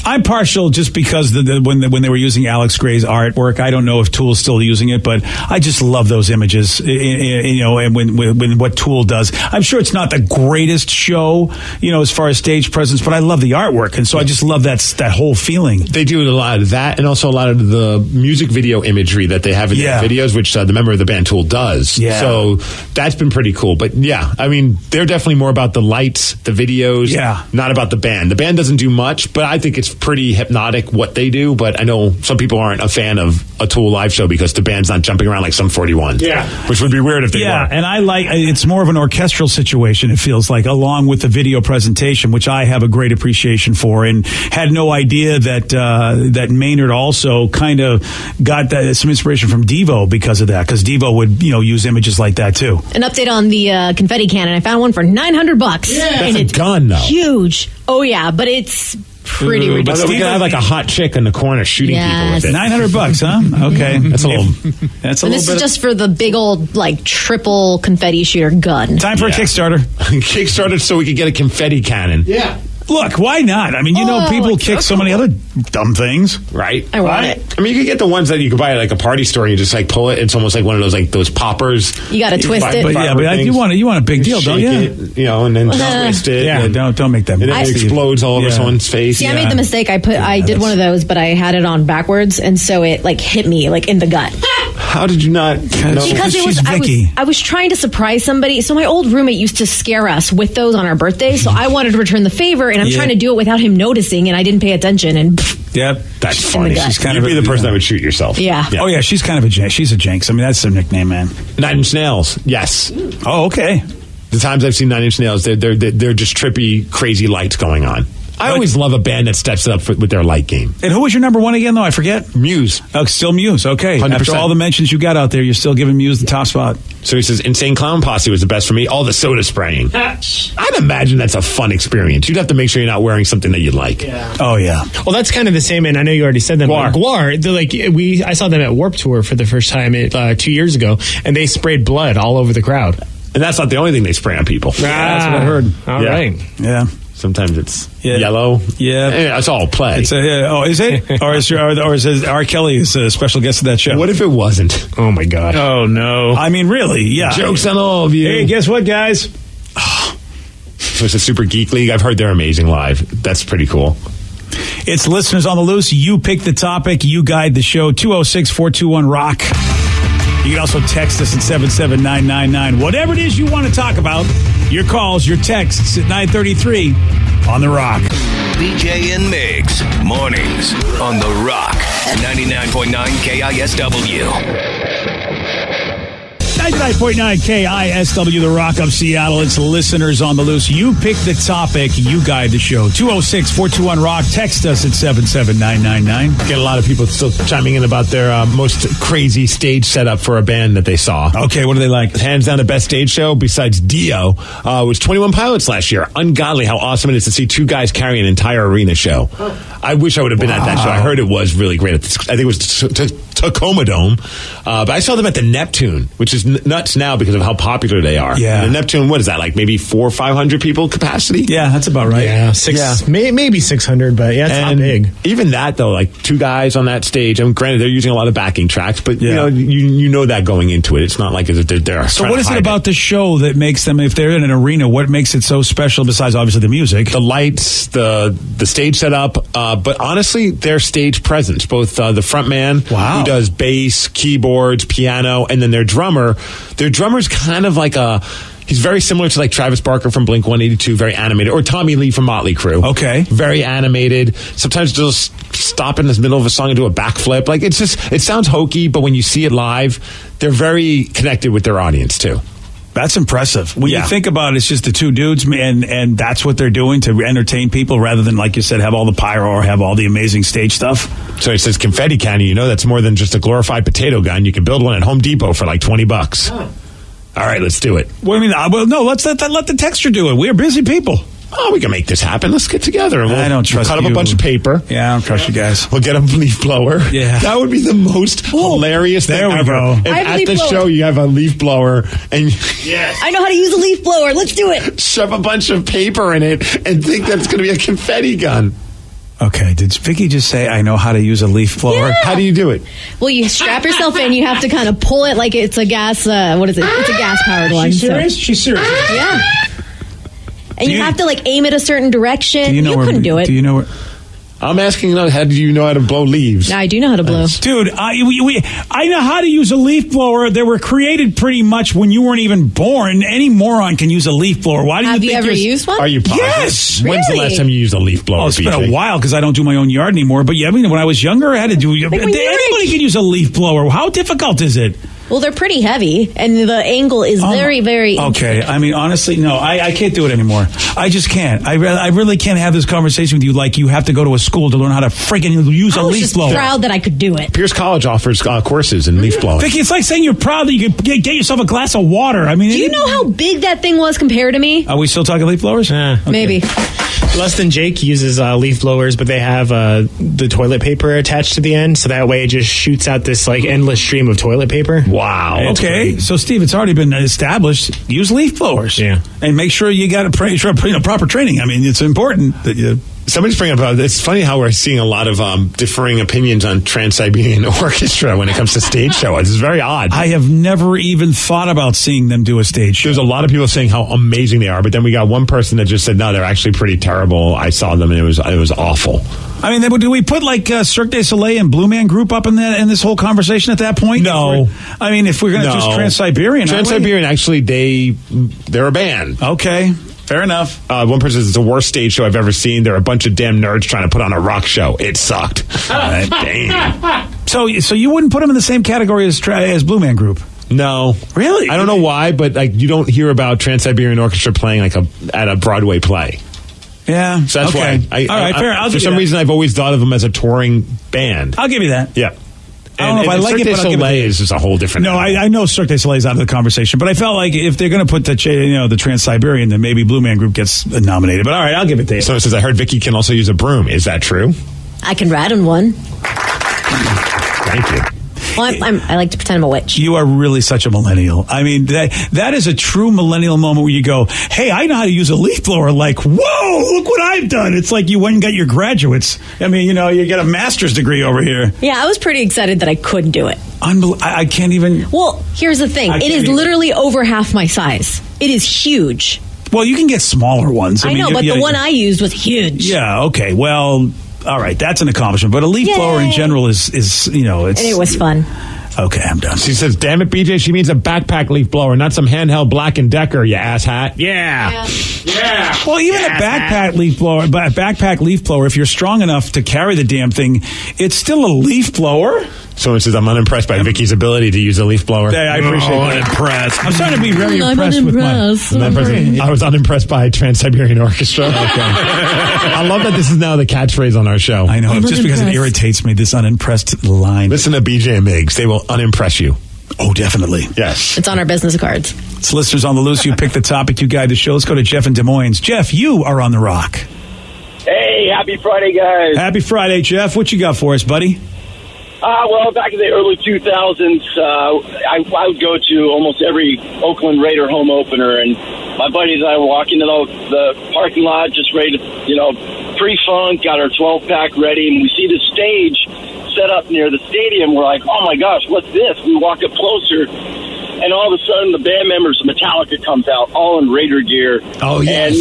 I'm partial just because when they were using Alex Gray's artwork. I don't know if Tool's still using it, but I just love those images. And when what Tool does, I'm sure it's not the greatest show, as far as stage presence, but I love the artwork, and so I just love that whole feeling. They do a lot of that, and also a lot of the music video imagery that they have in their videos, which the member of the band Tool does. Yeah. So that's been pretty cool. But yeah, I mean, they're definitely more about the lights, the videos, not about the band. The band doesn't do much, but I think it's pretty hypnotic what they do. But I know some people aren't a fan of a Tool live show because the band's not jumping around like some 41. Yeah, which would be weird if they were. And it's more of an orchestral situation, it feels like, along with the video presentation, which I have a great appreciation for, and had no idea that Maynard also kind of got some inspiration from Devo because of that, because Devo would use images like that too. An update on the confetti cannon. I found one for $900. Yeah, that's a gun though. Huge. Oh yeah, but it's pretty ridiculous. But we can have a hot chick in the corner shooting people with it. $900, huh? Okay, that's a little. This is just for the big old triple confetti shooter gun. Time for a Kickstarter. Kickstarter so we could get a confetti cannon. Yeah. Look, why not? I mean, people kick so many other dumb things, right? I want it. I mean, you could get the ones that you could buy at a party store and you just pull it. It's almost like one of those poppers. You got to twist it. But you want a big deal, don't you? It, and then twist it. Yeah, don't make that. And then it explodes all over someone's face. See, I made the mistake. I did one of those, but I had it on backwards, and so it hit me in the gut. How did you not? Because I was trying to surprise somebody. So my old roommate used to scare us with those on our birthday. So I wanted to return the favor, and I'm trying to do it without him noticing, and I didn't pay attention. And yep, that's funny. She's kind of the person that would shoot yourself. Yeah. Oh yeah, she's kind of she's a jinx. I mean, that's her nickname, man. 9 Inch Nails. Yes. Oh, okay. The times I've seen 9 Inch Nails, they're just trippy, crazy lights going on. I always love a band that steps it up with their light game. And who was your number one again, though? I forget. Muse. Oh, still Muse. Okay. 100%. After all the mentions you got out there, you're still giving Muse the top spot. So he says, Insane Clown Posse was the best for me. All the soda spraying. I'd imagine that's a fun experience. You'd have to make sure you're not wearing something that you like. Yeah. Oh, yeah. Well, that's kind of the same, and I know you already said them. Guar, I saw them at Warped Tour for the first time 2 years ago, and they sprayed blood all over the crowd. And that's not the only thing they spray on people. That's what I heard. All right. Yeah. Sometimes it's yellow. Yeah. It's all play. Is it? or is R. Kelly is a special guest of that show? What if it wasn't? Oh, my God. Oh, no. I mean, really, yeah. Joke's on all of you. Hey, guess what, guys? So it's a Super Geek League. I've heard they're amazing live. That's pretty cool. It's Listeners on the Loose. You pick the topic. You guide the show. 206-421-ROCK. You can also text us at 77999. Whatever it is you want to talk about, your calls, your texts at 933 on The Rock. BJ and Migs, mornings on The Rock, 99.9 KISW. 99.9 KISW, The Rock of Seattle. It's Listeners on the Loose. You pick the topic. You guide the show. 206-421-ROCK. Text us at 77999. Get a lot of people still chiming in about their most crazy stage setup for a band that they saw. Okay, what do they like? Hands down the best stage show besides Dio was 21 Pilots last year. Ungodly how awesome it is to see two guys carry an entire arena show. I wish I would have been at that show. I heard it was really great. I think it was Tacoma Dome. But I saw them at the Neptune, which is nothing nuts now because of how popular they are. Yeah. And the Neptune, what is that, like maybe 400 or 500 people capacity? Yeah, that's about right. Yeah, maybe 600, but yeah, it's not big. Even that, though, like 2 guys on that stage, I mean, granted, they're using a lot of backing tracks, but you know that going into it. It's not like they're So what is it about the show that makes them, if they're in an arena, what makes it so special besides obviously the music? The lights, the stage setup, but honestly, their stage presence, both the front man who does bass, keyboards, piano, and then their drummer. Their drummer's kind of like he's very similar to like Travis Barker from Blink-182, very animated, or Tommy Lee from Motley Crue. Okay. Very animated. Sometimes they'll stop in the middle of a song and do a backflip. Like, it sounds hokey, but when you see it live, they're very connected with their audience too. That's impressive. When you think about it, it's just the 2 dudes, and that's what they're doing to entertain people rather than, like you said, have all the pyro or have all the amazing stage stuff. So it says confetti cannon. You know that's more than just a glorified potato gun. You can build one at Home Depot for like $20. All right, let's do it. What do you mean? Well, no, let's let the texture do it. We're busy people. Oh, we can make this happen. Let's get together. And I don't trust cut you. up a bunch of paper. Yeah, I don't trust you guys. We'll get a leaf blower. Yeah. That would be the most hilarious thing ever. Go. If at the show you have a leaf blower and I know how to use a leaf blower. Let's do it. Shove a bunch of paper in it and think that's going to be a confetti gun. Okay, did Vicky just say, I know how to use a leaf blower? Yeah. How do you do it? Well, you strap yourself in. You have to kind of pull it like it's a gas, what is it? It's a gas-powered one. She's serious? She's serious. Yeah. And you have to like aim it a certain direction. You couldn't do it. Do you know where... I'm asking, how do you know how to blow leaves? No, I do know how to blow. Dude, I know how to use a leaf blower. They were created pretty much when you weren't even born. Any moron can use a leaf blower. Why do Have you you think ever used one? Are you positive? Yes. When's the last time you used a leaf blower? Oh, it's been a while because I don't do my own yard anymore. But yeah, I mean, when I was younger, I had to do... Anybody can use a leaf blower. How difficult is it? Well, they're pretty heavy, and the angle is very, very... Okay, I mean, honestly, no, I can't do it anymore. I just can't. I really can't have this conversation with you like you have to go to a school to learn how to freaking use a leaf blower. I was just proud that I could do it. Pierce College offers courses in leaf blowing. Vicky, it's like saying you're proud that you could get yourself a glass of water. I mean, do you know how big that thing was compared to me? Are we still talking leaf blowers? Okay. Maybe. Less Than Jake uses leaf blowers, but they have the toilet paper attached to the end, so that way it just shoots out this like endless stream of toilet paper. Wow. Okay, so Steve, it's already been established. Use leaf blowers. Yeah. And make sure you got proper training. I mean, it's important that you... Somebody's bringing up, it's funny how we're seeing a lot of differing opinions on Trans-Siberian Orchestra when it comes to stage shows. It's very odd. I have never even thought about seeing them do a stage show. There's a lot of people saying how amazing they are, but then we got one person that just said, no, they're actually pretty terrible. I saw them and it was awful. I mean, do we put like Cirque du Soleil and Blue Man Group up in this whole conversation at that point? No. If we're going to choose Trans-Siberian. Trans-Siberian, actually, they're a band. Okay. Fair enough. One person says it's the worst stage show I've ever seen. They're a bunch of damn nerds trying to put on a rock show. It sucked. Damn. So you wouldn't put them in the same category as Blue Man Group? No. Really? I don't know why, but like you don't hear about Trans-Siberian Orchestra playing like at a Broadway play. Yeah. So that's why. All right, fair. For some reason, I've always thought of them as a touring band. I'll give you that. Yeah. I don't know if I like it, but I'll give it. is just a whole different. No, I know Cirque du Soleil's out of the conversation, but I felt like if they're going to put the Trans-Siberian, then maybe Blue Man Group gets nominated. But all right, I'll give it to you. Someone says I heard Vicky can also use a broom. Is that true? I can ride on one. Thank you. Well, I like to pretend I'm a witch. You are really such a millennial. I mean, that is a true millennial moment where you go, hey, I know how to use a leaf blower. Like, whoa, look what I've done. It's like you went and got your graduates. I mean, you get a master's degree over here. Yeah, I was pretty excited that I could do it. I can't even... Well, here's the thing. It is literally over half my size. It is huge. Well, you can get smaller ones. I know, but the one I used was huge. Yeah, okay. Well... All right, that's an accomplishment. But a leaf blower in general is it's... And it was fun. Okay, I'm done. She says, damn it, BJ, she means a backpack leaf blower, not some handheld Black & Decker, you asshat. Yeah. Well, even a backpack leaf blower, if you're strong enough to carry the damn thing, it's still a leaf blower. Someone says, I'm unimpressed by Vicky's ability to use a leaf blower. Yeah, I appreciate that. Unimpressed. I'm starting to be very impressed with my... I was unimpressed by Trans-Siberian Orchestra. Okay. I love that this is now the catchphrase on our show. I know, just because it irritates me, this unimpressed line. Listen to BJ and Miggs. They will unimpress you. Oh, definitely. Yes. It's on our business cards. It's listeners on the loose. You pick the topic, you guide the show. Let's go to Jeff in Des Moines. Jeff, you are on the rock. Hey, happy Friday, guys. Happy Friday, Jeff. What you got for us, buddy? Well, back in the early 2000s, I would go to almost every Oakland Raider home opener, and my buddies and I were walking to the parking lot, just ready to, pre-funk, got our 12-pack ready, and we see the stage set up near the stadium. We're like, oh my gosh, what's this? We walk up closer, and all of a sudden the band members of Metallica comes out, all in Raider gear. Oh, yes. And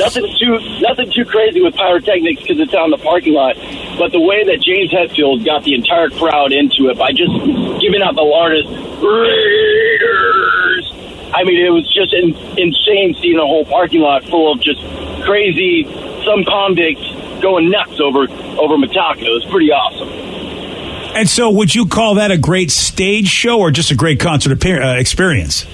nothing too crazy with pyrotechnics because it's out in the parking lot. But the way that James Hetfield got the entire crowd into it by just giving out the loudest Raiders. I mean, it was just insane seeing a whole parking lot full of just crazy, some convicts going nuts over Metallica. It was pretty awesome. And so would you call that a great stage show or just a great concert experience?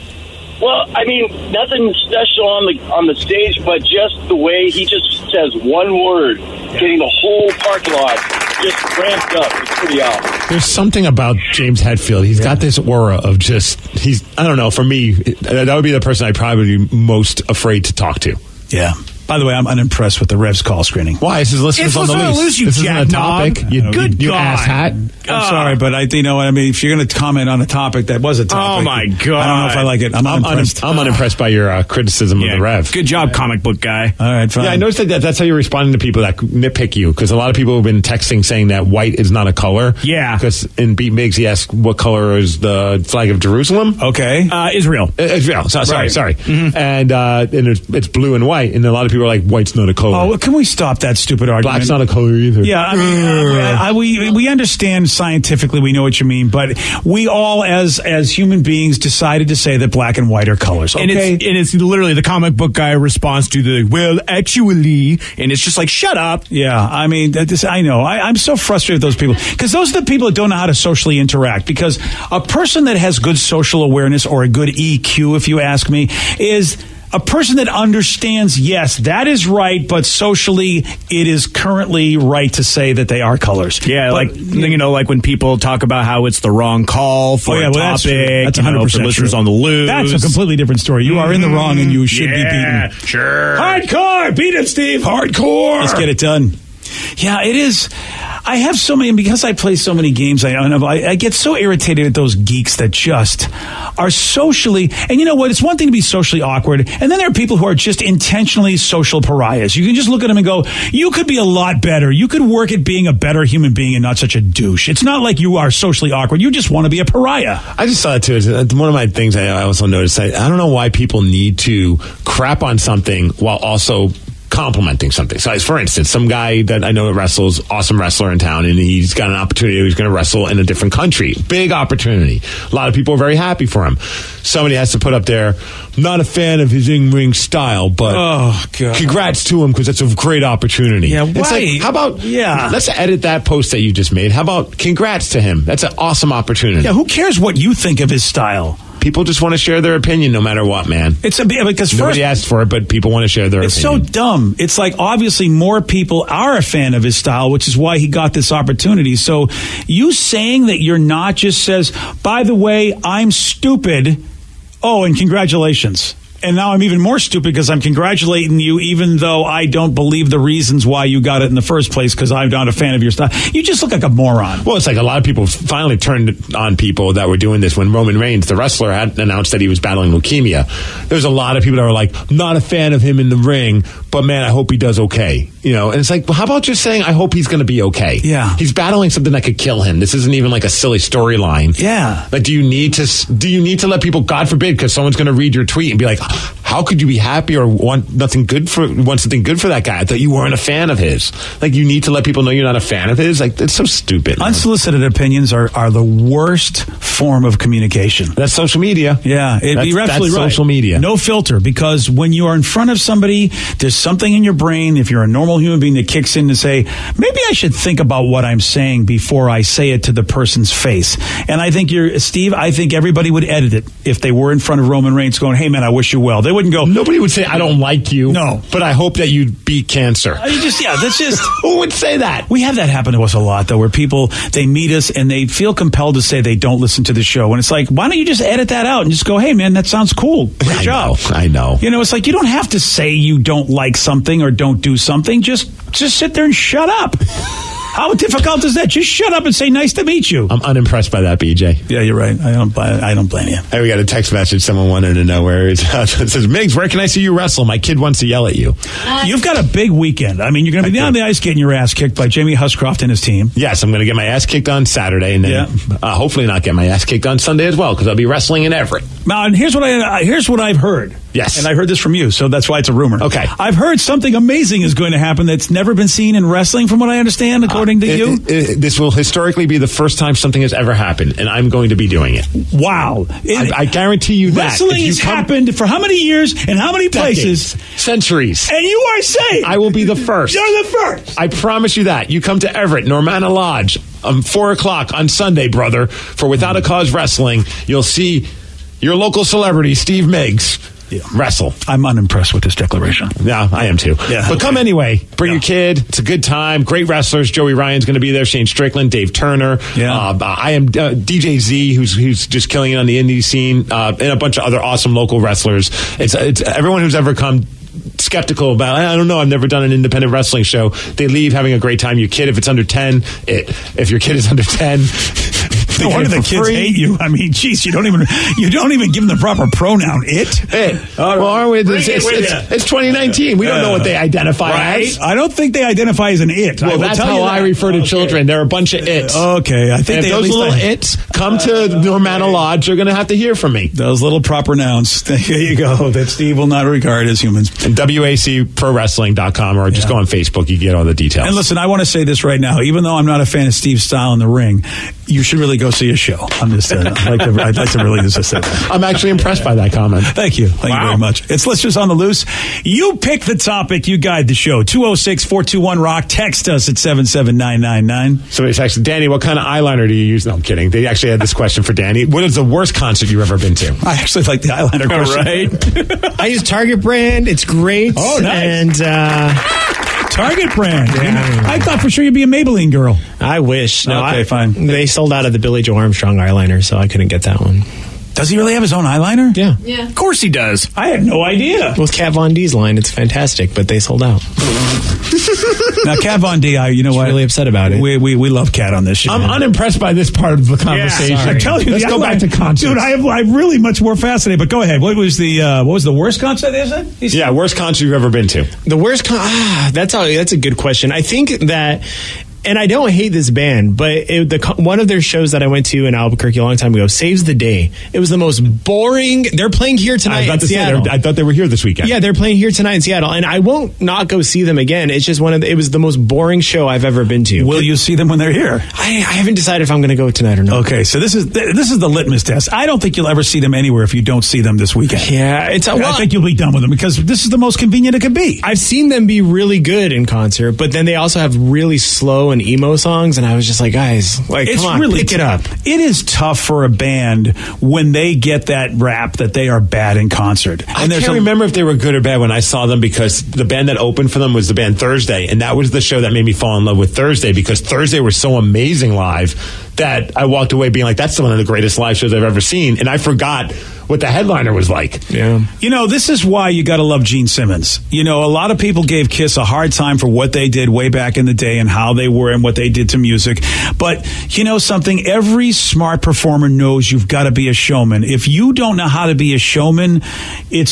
Well, I mean, nothing special on the stage, but just the way he just says one word, getting the whole parking lot just ramped up. It's pretty awesome. There's something about James Hetfield. He's got this aura of I don't know, for me, that would be the person I'd probably be most afraid to talk to. Yeah. By the way, I'm unimpressed with the Revs call screening. Why? This is listeners on the loose. You this isn't a topic. Good you God. asshat. I'm sorry, but I mean, if you're going to comment on a topic that was a topic. Oh, my God. I don't know if I like it. I'm unimpressed. I'm unimpressed by your criticism of the Rev. Good job, comic book guy. All right, fine. Yeah, I noticed that's how you're responding to people that nitpick you, because a lot of people have been texting saying that white is not a color. Yeah. Because in Beat Migs, he asked what color is the flag of Jerusalem? Okay. Israel. Israel. Sorry. Mm-hmm. And it's blue and white, and a lot of people are like, white's not a color. Oh, can we stop that stupid argument? Black's not a color either. Yeah, I mean, we understand scientifically, we know what you mean, but we all, as human beings, decided to say that black and white are colors. Okay? And it's literally the comic book guy response to the, well, actually, and it's just like, shut up. Yeah, I mean, I know. I'm so frustrated with those people, because those are the people that don't know how to socially interact, because a person that has good social awareness, or a good EQ, if you ask me, is a person that understands, yes, that is right, but socially, it is currently right to say that they are colors. Yeah, but, like when people talk about how it's the wrong call for a topic. That's 100% for listeners true. on the loose. That's a completely different story. You are in the wrong, and you should be beaten. Sure. Hardcore! Beat it, Steve! Hardcore! Let's get it done. Yeah, it is. I have so many, because I play so many games, I get so irritated at those geeks that just are socially, and you know what, it's one thing to be socially awkward, and then there are people who are just intentionally social pariahs. You can just look at them and go, you could be a lot better. You could work at being a better human being and not such a douche. It's not like you are socially awkward. You just want to be a pariah. I just saw it too. It's one of my things I also noticed. I don't know why people need to crap on something while also complimenting something. So, for instance, some guy that I know that wrestles, awesome wrestler in town, and he's got an opportunity. He's going to wrestle in a different country. Big opportunity. A lot of people are very happy for him. Somebody has to put up there, not a fan of his in-ring style, but congrats to him because it's a great opportunity. Yeah, it's like, how about, let's edit that post that you just made. How about congrats to him? That's an awesome opportunity. Yeah, who cares what you think of his style? People just want to share their opinion no matter what, man. Because nobody asked for it, but people want to share their opinion. It's so dumb. It's like, obviously more people are a fan of his style, which is why he got this opportunity. So you saying that you're not just says, by the way, I'm stupid. Oh, and congratulations. And now I'm even more stupid because I'm congratulating you, even though I don't believe the reasons why you got it in the first place, because I'm not a fan of your style. You just look like a moron. Well, it's like a lot of people finally turned on people that were doing this when Roman Reigns, the wrestler, had announced that he was battling leukemia. There's a lot of people that were like, not a fan of him in the ring, but man, I hope he does okay. You know, and it's like, well, how about just saying, I hope he's going to be okay? Yeah. He's battling something that could kill him. This isn't even like a silly storyline. Yeah. Like, do you need to let people, God forbid, because someone's going to read your tweet and be like, how could you be happy or want something good for that guy? I thought you weren't a fan of his. Like, you need to let people know you're not a fan of his. Like, it's so stupid. Man. Unsolicited opinions are the worst form of communication. That's social media. Yeah, you're absolutely that's right. Social media. No filter, because when you are in front of somebody, there's something in your brain, if you're a normal human being, that kicks in to say, maybe I should think about what I'm saying before I say it to the person's face. And I think Steve, I think everybody would edit it if they were in front of Roman Reigns going, hey man, I wish you well. They wouldn't go, nobody would say, I don't like you. No. But I hope that you beat cancer. That's just who would say that? We have that happen to us a lot, though, where people, they meet us and they feel compelled to say they don't listen to the show. And it's like, why don't you just edit that out and just go, hey man, that sounds cool. Great job. I know. You know, it's like, you don't have to say you don't like something or don't do something. Just sit there and shut up. How difficult is that? Just shut up and say nice to meet you. I'm unimpressed by that, BJ. Yeah, you're right. I don't blame you. Hey, we got a text message. Someone wanted to know where it says, Migs, where can I see you wrestle? My kid wants to yell at you. You've got a big weekend. I mean, you're going to be down the ice getting your ass kicked by Jamie Huscroft and his team. Yes, I'm going to get my ass kicked on Saturday, and then hopefully not get my ass kicked on Sunday as well, because I'll be wrestling in Everett. Now, and here's what I've heard. Yes. And I heard this from you, so that's why it's a rumor. Okay. I've heard something amazing is going to happen that's never been seen in wrestling, from what I understand, according to you. This will historically be the first time something has ever happened, and I'm going to be doing it. Wow. I guarantee you that. Wrestling has happened for how many years and how many places? Centuries. And you are saying I will be the first. You're the first. I promise you that. You come to Everett, Normanna Lodge, 4 o'clock on Sunday, brother, for Without a Cause Wrestling. You'll see your local celebrity, Steve Miggs, wrestle. I'm unimpressed with this declaration. Yeah, I am too. Yeah, but come anyway. Bring your kid. It's a good time. Great wrestlers. Joey Ryan's going to be there. Shane Strickland, Dave Turner. Yeah. I am DJ Z, who's just killing it on the indie scene, and a bunch of other awesome local wrestlers. It's everyone who's ever come skeptical about, I don't know, I've never done an independent wrestling show. They leave having a great time. Your kid, if it's under 10, if your kid is under 10, no wonder the kids hate you. I mean, geez, you don't even give them the proper pronoun. It. Well, aren't we? It's 2019. We don't know what they identify as. I don't think they identify as an it. Well, that's how I refer to children. They're a bunch of its. Okay, I think if those little its come to Normanna Lodge, you're going to have to hear from me. Those little proper nouns. There you go. That Steve will not regard as humans. And WACProWrestling.com, or just go on Facebook. You get all the details. And listen, I want to say this right now. Even though I'm not a fan of Steve's style in the ring, you should really go see a show. I'm just, I'd like to really just say that. I'm actually impressed by that comment. Thank you. Thank you very much. It's Listeners on the Loose. You pick the topic. You guide the show. 206-421-ROCK. Text us at 77999. Somebody texted, Danny, what kind of eyeliner do you use? No, I'm kidding. They actually had this question for Danny. What is the worst concert you've ever been to? I actually like the eyeliner question. Right? I use Target brand. It's great. Oh, nice. And Target brand. Yeah. I thought for sure you'd be a Maybelline girl. I wish. No, okay, fine. They sold out of the Billy Joe Armstrong eyeliner, so I couldn't get that one. Does he really have his own eyeliner? Yeah. Of course he does. I had no idea. With Kat Von D's line, it's fantastic, but they sold out. Now, Kat Von D, you know what? Really upset about it. We love Kat on this show. I'm unimpressed by this part of the conversation. I'm telling you, let's go back to concerts. Dude, I'm really much more fascinated. But go ahead. What was the worst concert? Is it? Yeah, worst concert you've ever been to. The worst that's a good question. I think that. And I don't hate this band, but one of their shows that I went to in Albuquerque a long time ago, Saves the Day. It was the most boring. They're playing here tonight in Seattle. I thought they were here this weekend. Yeah, they're playing here tonight in Seattle, and I won't not go see them again. It's just it was the most boring show I've ever been to. Will you see them when they're here? I haven't decided if I'm going to go tonight or not. Okay, so this is the litmus test. I don't think you'll ever see them anywhere if you don't see them this weekend. Yeah, I think you'll be done with them because this is the most convenient it could be. I've seen them be really good in concert, but then they also have really slow and emo songs. And I was just like, guys, come on, really pick it up. It is tough for a band when they get that rap that they are bad in concert. And I can't remember if they were good or bad when I saw them, because the band that opened for them was the band Thursday, and that was the show that made me fall in love with Thursday, because Thursday was so amazing live that I walked away being like, that's one of the greatest live shows I've ever seen, and I forgot what the headliner was like. Yeah. This is why you got to love Gene Simmons. A lot of people gave Kiss a hard time for what they did way back in the day and how they were and what they did to music. But you know something? Every smart performer knows you've got to be a showman. If you don't know how to be a showman, you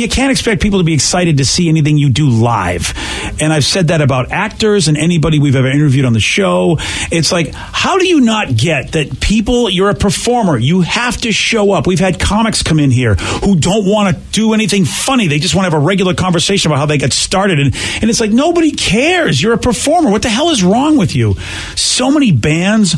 can't expect people to be excited to see anything you do live. And I've said that about actors and anybody we've ever interviewed on the show. It's like, how do you not get that you're a performer? You have to show up. We've had comics come in here who don't want to do anything funny. They just want to have a regular conversation about how they got started. And it's like, nobody cares. You're a performer. What the hell is wrong with you? So many bands,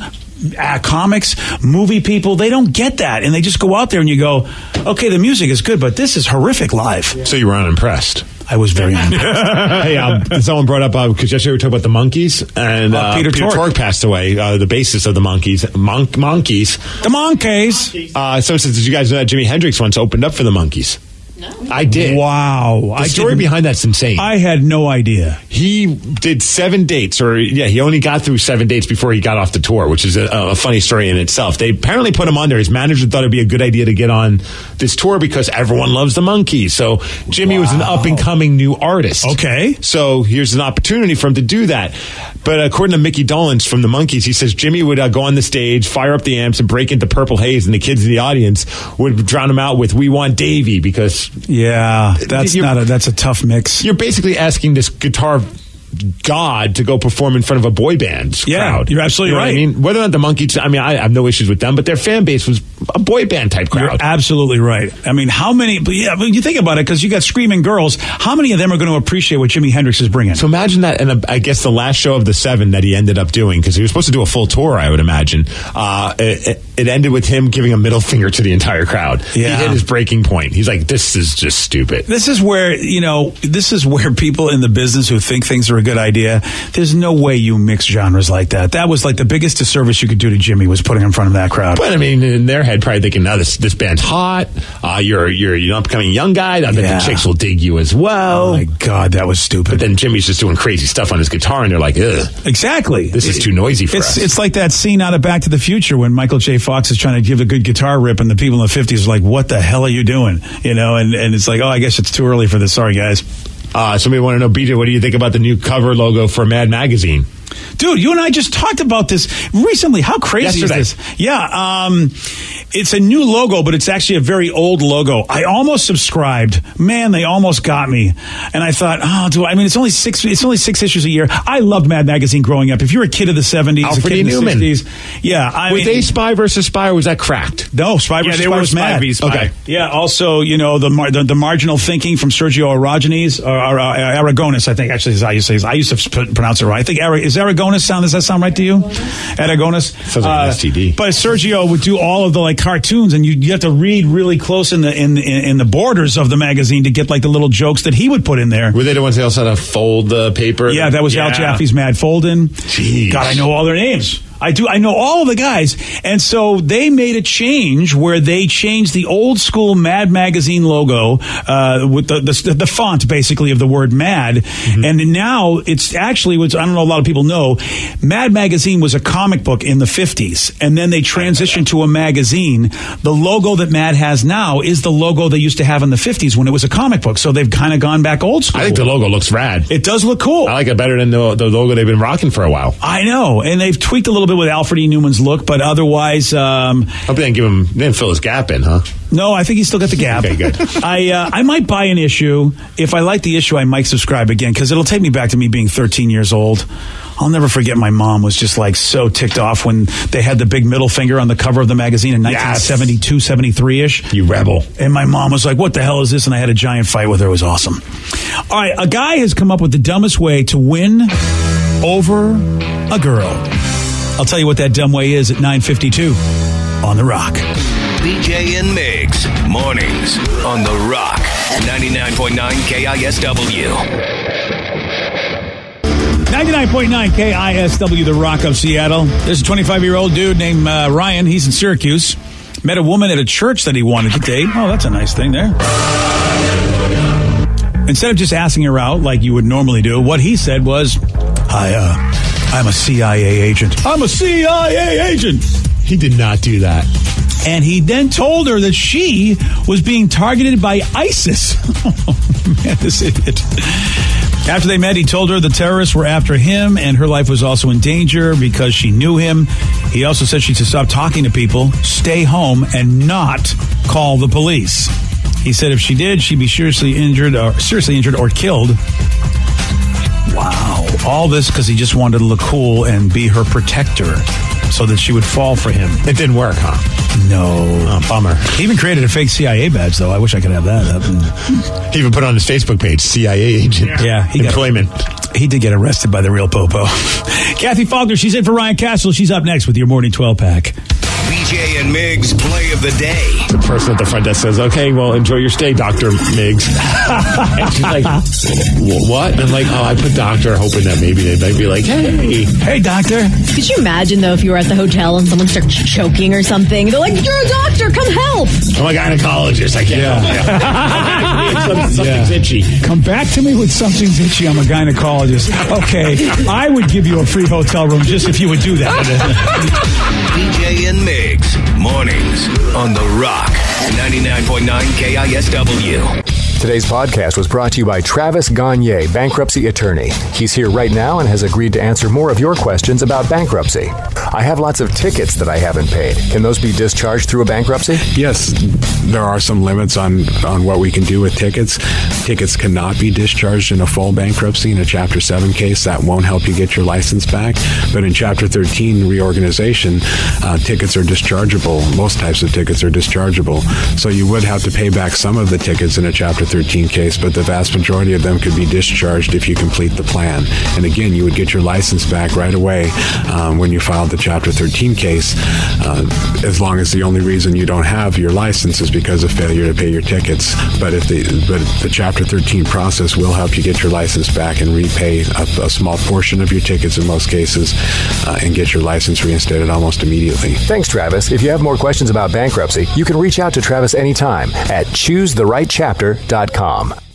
comics, movie people, they don't get that. And they just go out there and you go, okay, the music is good, but this is horrific live. So you were unimpressed. I was very unimpressed. Hey, someone brought up, because yesterday we were talking about the Monkees, and Peter Tork passed away, the bassist of the Monkees. The Monkees. So did you guys know that Jimi Hendrix once opened up for the Monkees? No. I did. Wow. The story behind that's insane. I had no idea. He did 7 dates, he only got through 7 dates before he got off the tour, which is a funny story in itself. They apparently put him on there. His manager thought it'd be a good idea to get on this tour because everyone loves the Monkees. So Jimmy was an up-and-coming new artist. Okay. So here's an opportunity for him to do that. But according to Mickey Dolenz from the Monkees, he says Jimmy would go on the stage, fire up the amps, and break into Purple Haze, and the kids in the audience would drown him out with We Want Davey because... Yeah, that's a tough mix. You're basically asking this guitar god to go perform in front of a boy band crowd. You're absolutely right. I mean, whether or not the Monkees, I have no issues with them, but their fan base was a boy band type crowd. You're absolutely right. I mean, how many? But yeah, when you think about it, because you got screaming girls, how many of them are going to appreciate what Jimi Hendrix is bringing? So imagine that, and I guess the last show of the 7 that he ended up doing, because he was supposed to do a full tour, I would imagine. It ended with him giving a middle finger to the entire crowd. Yeah. He hit his breaking point. He's like, "This is just stupid." This is where people in the business who think things are a good idea. There's no way you mix genres like that. That was like the biggest disservice you could do to Jimmy was putting him in front of that crowd. But I mean, in their head, probably thinking, "No, this band's hot. You're an upcoming young guy. I bet the chicks will dig you as well." Oh my God, that was stupid. But then Jimmy's just doing crazy stuff on his guitar, and they're like, "Ugh, exactly. This is too noisy for us." It's like that scene out of Back to the Future when Michael J. Fox is trying to give a good guitar rip, and the people in the 50s are like, "What the hell are you doing?" And it's like, "Oh, I guess it's too early for this. Sorry, guys." Somebody want to know, BJ, what do you think about the new cover logo for Mad Magazine? Dude, you and I just talked about this recently. How crazy is this? Yeah, it's a new logo, but it's actually a very old logo. I almost subscribed. Man, they almost got me. And I thought, it's only 6 issues a year. I loved Mad Magazine growing up. If you're a kid of the 70s, Alfred a kid Newman. of the 60s. Yeah. Were they Spy versus Spy, or was that cracked? No, Spy versus Spy was Mad. Okay. Yeah, also, the marginal thinking from Sergio Aragonés, or Aragonés, I think, actually, is how you say it. I used to pronounce it right. I think, does that sound right to you? Aragonés? Sounds like an STD. But Sergio would do all of the cartoons, and you have to read really close in the borders of the magazine to get the little jokes that he would put in there. Were they the ones that also had to fold the paper? Yeah, that was Al Jaffe's Mad Foldin'. Jeez. God, I know all their names. I know all of the guys. And so they made a change where they changed the old school Mad Magazine logo with the font, basically, of the word Mad. Mm-hmm. And now it's actually, which I don't know a lot of people know, Mad Magazine was a comic book in the 50s. And then they transitioned to a magazine. The logo that Mad has now is the logo they used to have in the 50s when it was a comic book. So they've kind of gone back old school. I think the logo looks rad. It does look cool. I like it better than the logo they've been rocking for a while. I know. And they've tweaked a little bit with Alfred E. Newman's look, but otherwise... Hope they didn't fill his gap in, huh? No, I think he's still got the gap. Okay, good. I might buy an issue. If I like the issue, I might subscribe again, because it'll take me back to me being 13 years old. I'll never forget my mom was just so ticked off when they had the big middle finger on the cover of the magazine in 1972, 73-ish. You rebel. And my mom was like, "What the hell is this?" And I had a giant fight with her. It was awesome. All right, a guy has come up with the dumbest way to win over a girl. I'll tell you what that dumb way is at 9:52 on The Rock. BJ and Migs, mornings on The Rock, 99.9 KISW. 99.9 KISW, The Rock of Seattle. There's a 25-year-old dude named Ryan. He's in Syracuse. Met a woman at a church that he wanted to date. Oh, that's a nice thing there. Instead of just asking her out like you would normally do, what he said was, I'm a CIA agent. I'm a CIA agent. He did not do that. And he then told her that she was being targeted by ISIS. Oh, man, this idiot. After they met, he told her the terrorists were after him and her life was also in danger because she knew him. He also said she should stop talking to people, stay home, and not call the police. He said if she did, she'd be seriously injured or killed. Wow. All this because he just wanted to look cool and be her protector so that she would fall for him. It didn't work, huh? No. Oh, bummer. He even created a fake CIA badge, though. I wish I could have that. He even put it on his Facebook page, CIA agent. Yeah. He did get arrested by the real Popo. Kathy Faulkner, she's in for Ryan Castle. She's up next with your morning 12-pack. BJ and Migs play of the day. The person at the front desk says, "Okay, well, enjoy your stay, Dr. Miggs." And she's like, "What?" And I'm like, "Oh, I put doctor," hoping that maybe they might be like, "Hey, doctor." Could you imagine, though, if you were at the hotel and someone starts choking or something? They're like, "You're a doctor, come help." Oh, I'm a gynecologist. I can't help it. Something's itchy. Come back to me with something's itchy. I'm a gynecologist. Okay, I would give you a free hotel room just if you would do that. BJ and Migs, mornings on The Rock, 99.9 KISW. Today's podcast was brought to you by Travis Gagne, bankruptcy attorney. He's here right now and has agreed to answer more of your questions about bankruptcy. I have lots of tickets that I haven't paid. Can those be discharged through a bankruptcy? Yes, there are some limits on what we can do with tickets. Tickets cannot be discharged in a full bankruptcy. In a Chapter 7 case, that won't help you get your license back. But in Chapter 13 reorganization, tickets are dischargeable. Most types of tickets are dischargeable. So you would have to pay back some of the tickets in a Chapter 13 case, but the vast majority of them could be discharged if you complete the plan. And again, you would get your license back right away when you filed the Chapter 13 case, as long as the only reason you don't have your license is because of failure to pay your tickets. But the Chapter 13 process will help you get your license back and repay a small portion of your tickets in most cases and get your license reinstated almost immediately. Thanks, Travis. If you have more questions about bankruptcy, you can reach out to Travis anytime at choosetherightchapter.com.